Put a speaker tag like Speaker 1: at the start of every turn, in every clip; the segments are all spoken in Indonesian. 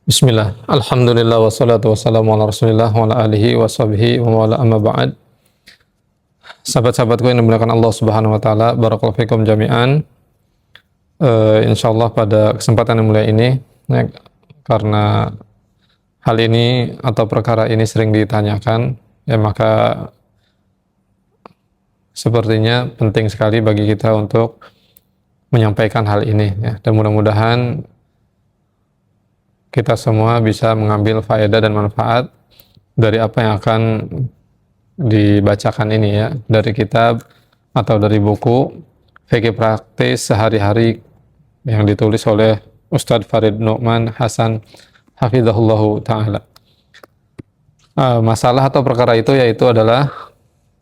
Speaker 1: Bismillah, alhamdulillah wassalatu wassalamu ala rasulillah wa ala alihi wa sahbihi wa ala amma ba'd. Sahabat-sahabatku yang dimuliakan Allah subhanahu wa ta'ala, barakallahu fikum jami'an. Insyaallah pada kesempatan yang mulia ini, ya, karena hal ini atau perkara ini sering ditanyakan, ya maka sepertinya penting sekali bagi kita untuk menyampaikan hal ini, ya. Dan mudah-mudahan kita semua bisa mengambil faedah dan manfaat dari apa yang akan dibacakan ini, ya, dari kitab atau dari buku fikih praktis sehari-hari yang ditulis oleh Ustadz Farid Nu'man Hasan hafizahullahu ta'ala. Masalah atau perkara itu yaitu adalah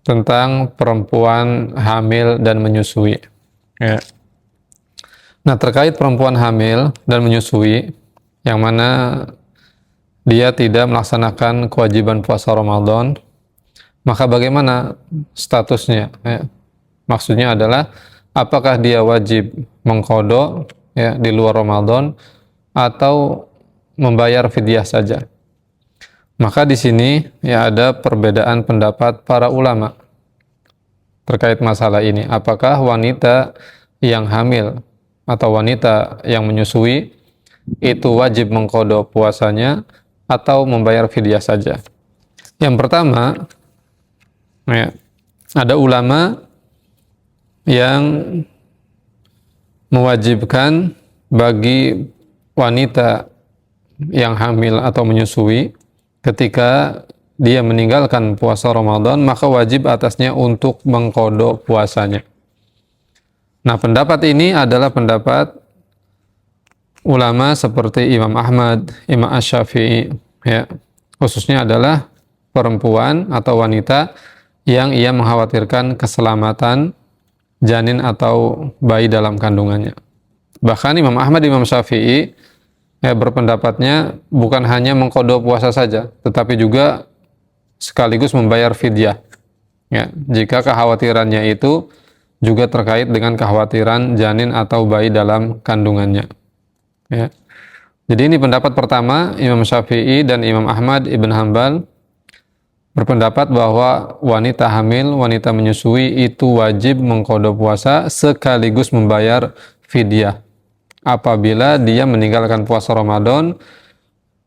Speaker 1: tentang perempuan hamil dan menyusui, ya. Nah, terkait perempuan hamil dan menyusui yang mana dia tidak melaksanakan kewajiban puasa Ramadan, maka bagaimana statusnya? Ya. Maksudnya adalah apakah dia wajib mengqadha, ya, di luar Ramadan atau membayar fidyah saja? Maka di sini ya ada perbedaan pendapat para ulama terkait masalah ini. Apakah wanita yang hamil atau wanita yang menyusui itu wajib mengqadha puasanya atau membayar fidyah saja? Yang pertama, ya, ada ulama yang mewajibkan bagi wanita yang hamil atau menyusui ketika dia meninggalkan puasa Ramadan, maka wajib atasnya untuk mengqadha puasanya. Nah, pendapat ini adalah pendapat ulama seperti Imam Ahmad, Imam Asy-Syafi'i, ya, khususnya adalah perempuan atau wanita yang ia mengkhawatirkan keselamatan janin atau bayi dalam kandungannya. Bahkan Imam Ahmad, Imam Syafi'i, ya, berpendapatnya bukan hanya mengqadha puasa saja, tetapi juga sekaligus membayar fidyah, ya, jika kekhawatirannya itu juga terkait dengan kekhawatiran janin atau bayi dalam kandungannya. Ya. Jadi ini pendapat pertama, Imam Syafi'i dan Imam Ahmad Ibn Hanbal berpendapat bahwa wanita hamil, wanita menyusui itu wajib mengqadha puasa sekaligus membayar fidyah apabila dia meninggalkan puasa Ramadan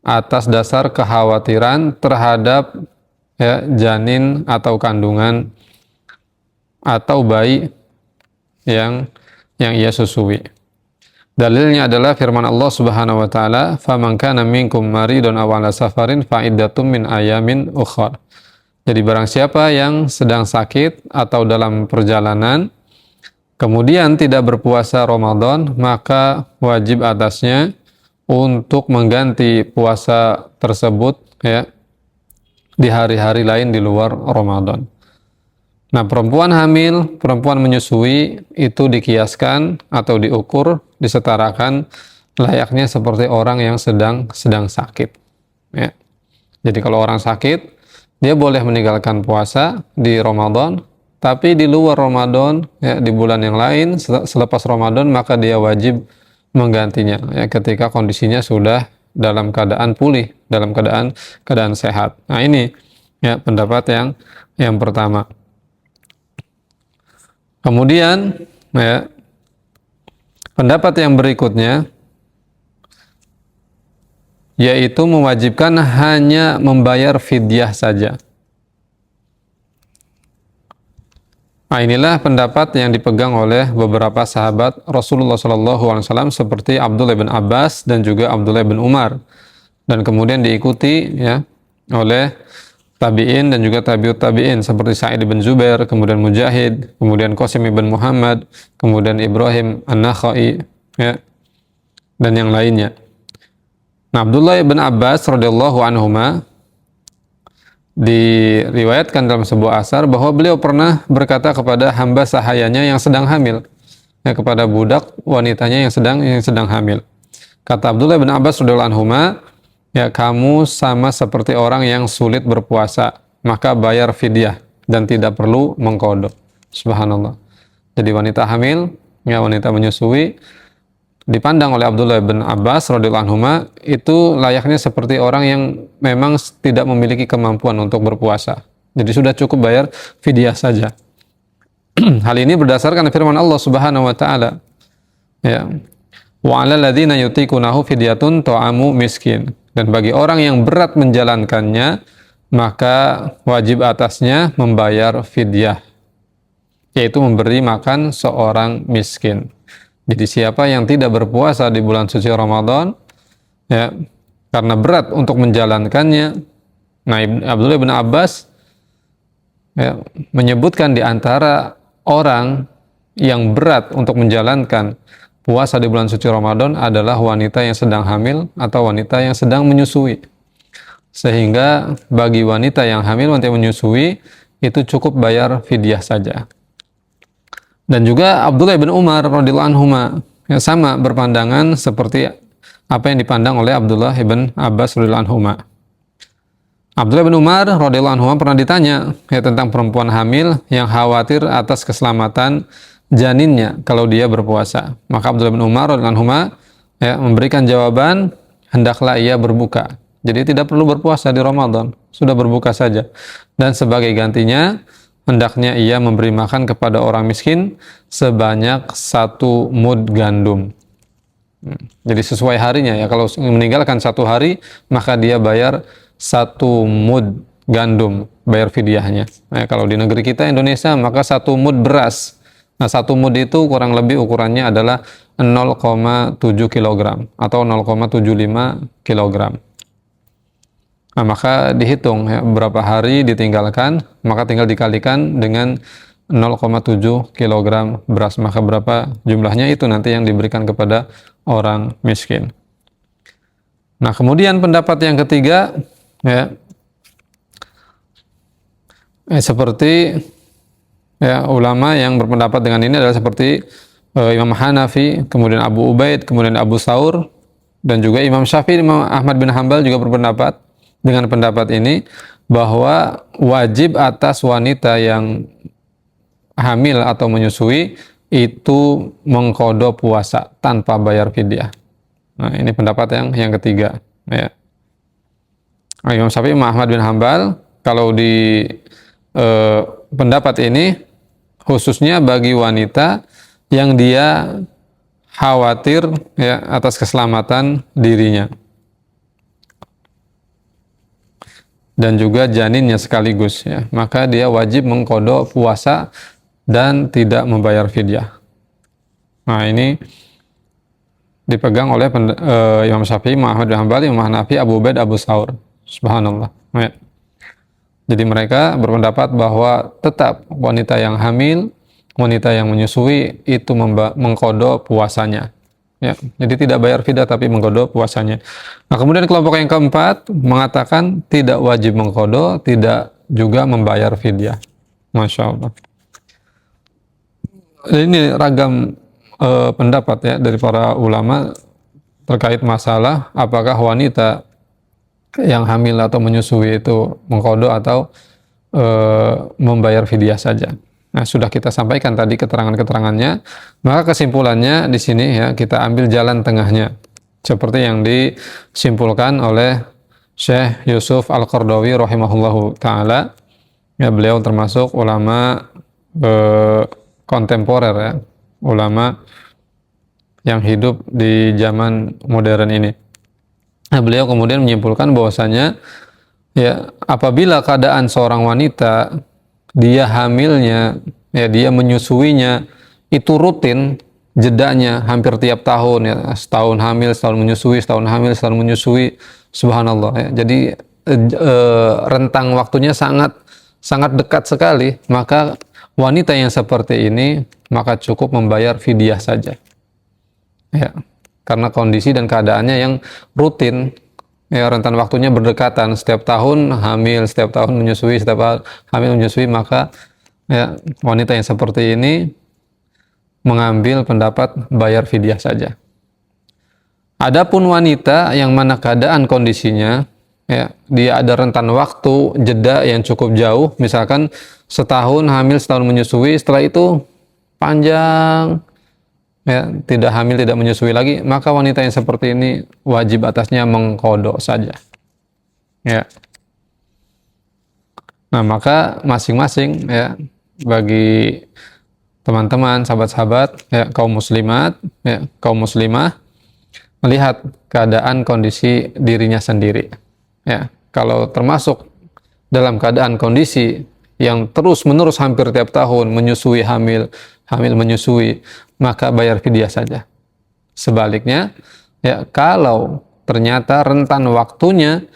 Speaker 1: atas dasar kekhawatiran terhadap, ya, janin atau kandungan atau bayi yang ia susui. Dalilnya adalah firman Allah Subhanahu wa taala, "Faman kana minkum maridun aw ala safarin fa iddatum min ayamin ukhra." Jadi barang siapa yang sedang sakit atau dalam perjalanan kemudian tidak berpuasa Ramadan, maka wajib atasnya untuk mengganti puasa tersebut, ya, di hari-hari lain di luar Ramadan. Nah, perempuan hamil, perempuan menyusui itu dikiaskan atau diukur, disetarakan layaknya seperti orang yang sedang sakit, ya. Jadi kalau orang sakit, dia boleh meninggalkan puasa di Ramadan, tapi di luar Ramadan, ya, di bulan yang lain selepas Ramadan, maka dia wajib menggantinya, ya, ketika kondisinya sudah dalam keadaan pulih, dalam keadaan sehat. Nah, ini, ya, pendapat yang pertama. Kemudian, ya, pendapat yang berikutnya yaitu mewajibkan hanya membayar fidyah saja. Nah, inilah pendapat yang dipegang oleh beberapa sahabat Rasulullah SAW seperti Abdullah bin Abbas dan juga Abdullah bin Umar, dan kemudian diikuti, ya, oleh tabi'in dan juga tabi'ut tabi'in seperti Sa'id bin Zubair, kemudian Mujahid, kemudian Qasim bin Muhammad, kemudian Ibrahim An-Nakhai, ya, dan yang lainnya. Nah, Abdullah bin Abbas radhiyallahu anhuma diriwayatkan dalam sebuah asar bahwa beliau pernah berkata kepada hamba sahayanya yang sedang hamil, ya, kepada budak wanitanya yang sedang hamil. Kata Abdullah bin Abbas radhiyallahu anhuma, ya, kamu sama seperti orang yang sulit berpuasa, maka bayar fidyah dan tidak perlu mengqadha. Subhanallah. Jadi wanita hamil, ya, wanita menyusui, dipandang oleh Abdullah bin Abbas radhiyallahu anhuma itu layaknya seperti orang yang memang tidak memiliki kemampuan untuk berpuasa. Jadi sudah cukup bayar fidyah saja. Hal ini berdasarkan firman Allah Subhanahu wa taala. Ya. Wa 'alal ladzina yutiqunahu fidyatun ta'amu miskin. Dan bagi orang yang berat menjalankannya, maka wajib atasnya membayar fidyah, yaitu memberi makan seorang miskin. Jadi siapa yang tidak berpuasa di bulan suci Ramadan, ya, karena berat untuk menjalankannya, nah Abdullah bin Abbas ya, menyebutkan di antara orang yang berat untuk menjalankan puasa di bulan suci Ramadan adalah wanita yang sedang hamil atau wanita yang sedang menyusui. Sehingga bagi wanita yang hamil, wanita yang menyusui, itu cukup bayar fidyah saja. Dan juga Abdullah bin Umar radhiyallahu anhuma yang sama berpandangan seperti apa yang dipandang oleh Abdullah bin Abbas radhiyallahu anhuma. Abdullah bin Umar radhiyallahu anhuma pernah ditanya ya, tentang perempuan hamil yang khawatir atas keselamatan janinnya kalau dia berpuasa. Maka Abdullah bin Umar radhiyallahu anhuma ya, memberikan jawaban, hendaklah ia berbuka. Jadi tidak perlu berpuasa di Ramadan, sudah berbuka saja. Dan sebagai gantinya, hendaknya ia memberi makan kepada orang miskin sebanyak 1 mud gandum. Jadi sesuai harinya ya, kalau meninggalkan 1 hari, maka dia bayar 1 mud gandum, bayar fidyahnya. Nah, kalau di negeri kita Indonesia, maka 1 mud beras. Nah, 1 mud itu kurang lebih ukurannya adalah 0,7 kg atau 0,75 kg. Nah, maka dihitung ya, berapa hari ditinggalkan, maka tinggal dikalikan dengan 0,7 kg beras, maka berapa jumlahnya itu nanti yang diberikan kepada orang miskin. Nah, kemudian pendapat yang ketiga ya, seperti ya, ulama yang berpendapat dengan ini adalah seperti Imam Hanafi, kemudian Abu Ubaid, kemudian Abu Saur, dan juga Imam Syafi'i, Imam Ahmad bin Hanbal juga berpendapat dengan pendapat ini bahwa wajib atas wanita yang hamil atau menyusui itu mengqadha puasa tanpa bayar fidyah. Nah, ini pendapat yang ketiga ya. Imam Syafi'i, Imam Ahmad bin Hanbal, kalau di pendapat ini khususnya bagi wanita yang dia khawatir ya atas keselamatan dirinya dan juga janinnya sekaligus ya, maka dia wajib mengqadha puasa dan tidak membayar fidyah. Nah, ini dipegang oleh Imam Syafi'i, Imam Ahmad bin Hanbal, Imam Hanafi, Abu Ubaid, Abu Saur. Subhanallah. Ya. Jadi mereka berpendapat bahwa tetap wanita yang hamil, wanita yang menyusui itu mengqadha puasanya. Ya, jadi tidak bayar fidyah tapi mengqadha puasanya. Nah, kemudian kelompok yang keempat mengatakan tidak wajib mengqadha, tidak juga membayar fidyah. Masya Allah. Ini ragam pendapat ya dari para ulama terkait masalah apakah wanita yang hamil atau menyusui itu mengqadha atau membayar fidyah saja. Nah, sudah kita sampaikan tadi keterangan-keterangannya, maka kesimpulannya di sini ya kita ambil jalan tengahnya seperti yang disimpulkan oleh Syekh Yusuf Al-Qardawi rahimahullahu taala. Ya, beliau termasuk ulama kontemporer ya, ulama yang hidup di zaman modern ini. Nah, beliau kemudian menyimpulkan bahwasanya ya apabila keadaan seorang wanita dia hamilnya, ya dia menyusuinya itu rutin, jedanya hampir tiap tahun ya, setahun hamil, setahun menyusui, setahun hamil, setahun menyusui, subhanallah ya. Jadi rentang waktunya sangat dekat sekali, maka wanita yang seperti ini maka cukup membayar fidyah saja. Ya, karena kondisi dan keadaannya yang rutin. Ya, rentan waktunya berdekatan, setiap tahun hamil, setiap tahun menyusui, setiap hamil menyusui, maka ya, wanita yang seperti ini mengambil pendapat bayar fidyah saja. Adapun wanita yang mana keadaan kondisinya ya, dia ada rentan waktu jeda yang cukup jauh, misalkan setahun hamil, setahun menyusui, setelah itu panjang ya, tidak hamil, tidak menyusui lagi, maka wanita yang seperti ini wajib atasnya mengqadha saja. Ya. Nah, maka masing-masing ya, bagi teman-teman, sahabat-sahabat, ya, kaum muslimat, ya, kaum muslimah, melihat keadaan kondisi dirinya sendiri. Ya, kalau termasuk dalam keadaan kondisi yang terus-menerus hampir tiap tahun menyusui, hamil menyusui, maka bayar fidyah saja. Sebaliknya, ya, kalau ternyata rentan waktunya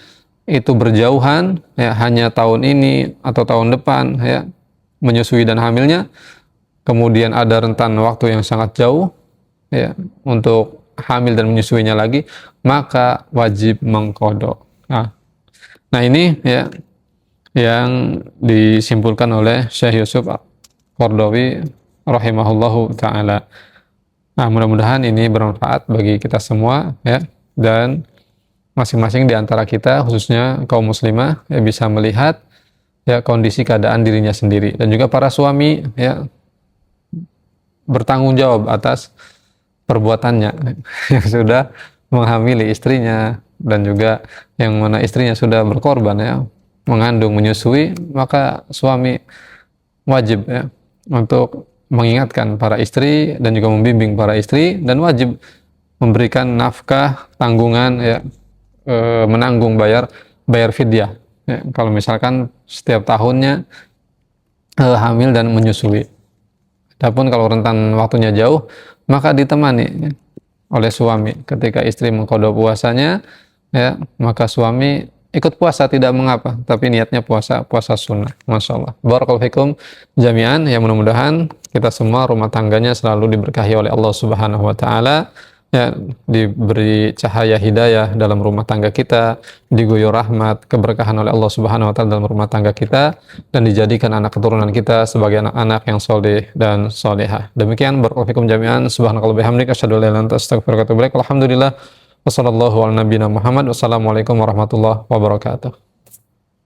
Speaker 1: itu berjauhan, ya, hanya tahun ini atau tahun depan, ya, menyusui dan hamilnya, kemudian ada rentan waktu yang sangat jauh, ya, untuk hamil dan menyusuinya lagi, maka wajib mengqadha. Nah ini, ya, yang disimpulkan oleh Syekh Yusuf Qaradawi rahimahullahu taala. Nah, mudah-mudahan ini bermanfaat bagi kita semua, ya, dan masing-masing di antara kita, khususnya kaum muslimah, ya, bisa melihat, ya, kondisi keadaan dirinya sendiri, dan juga para suami, ya, bertanggung jawab atas perbuatannya yang sudah menghamili istrinya, dan juga yang mana istrinya sudah berkorban, ya, mengandung, menyusui, maka suami wajib, ya, untuk mengingatkan para istri dan juga membimbing para istri, dan wajib memberikan nafkah, tanggungan, ya, menanggung bayar fidyah, ya, kalau misalkan setiap tahunnya hamil dan menyusui. Adapun kalau rentan waktunya jauh, maka ditemani, ya, oleh suami. Ketika istri mengqadha puasanya, ya, maka suami ikut puasa tidak mengapa, tapi niatnya puasa sunnah. Masya Allah. Barakallahu fikum jami'an. Ya, mudah-mudahan kita semua rumah tangganya selalu diberkahi oleh Allah Subhanahu wa taala, ya, diberi cahaya hidayah dalam rumah tangga kita, diguyur rahmat, keberkahan oleh Allah Subhanahu wa taala dalam rumah tangga kita, dan dijadikan anak keturunan kita sebagai anak-anak yang soleh dan solehah. Demikian, barakallahu fikum jami'an. Subhanakallah bihamdik, asyhadu an la ilaha illa anta, astaghfiruka wa atubu ilaik. Alhamdulillah, wassallallahu ala nabiyina Muhammad, wassalamualaikum warahmatullahi wabarakatuh.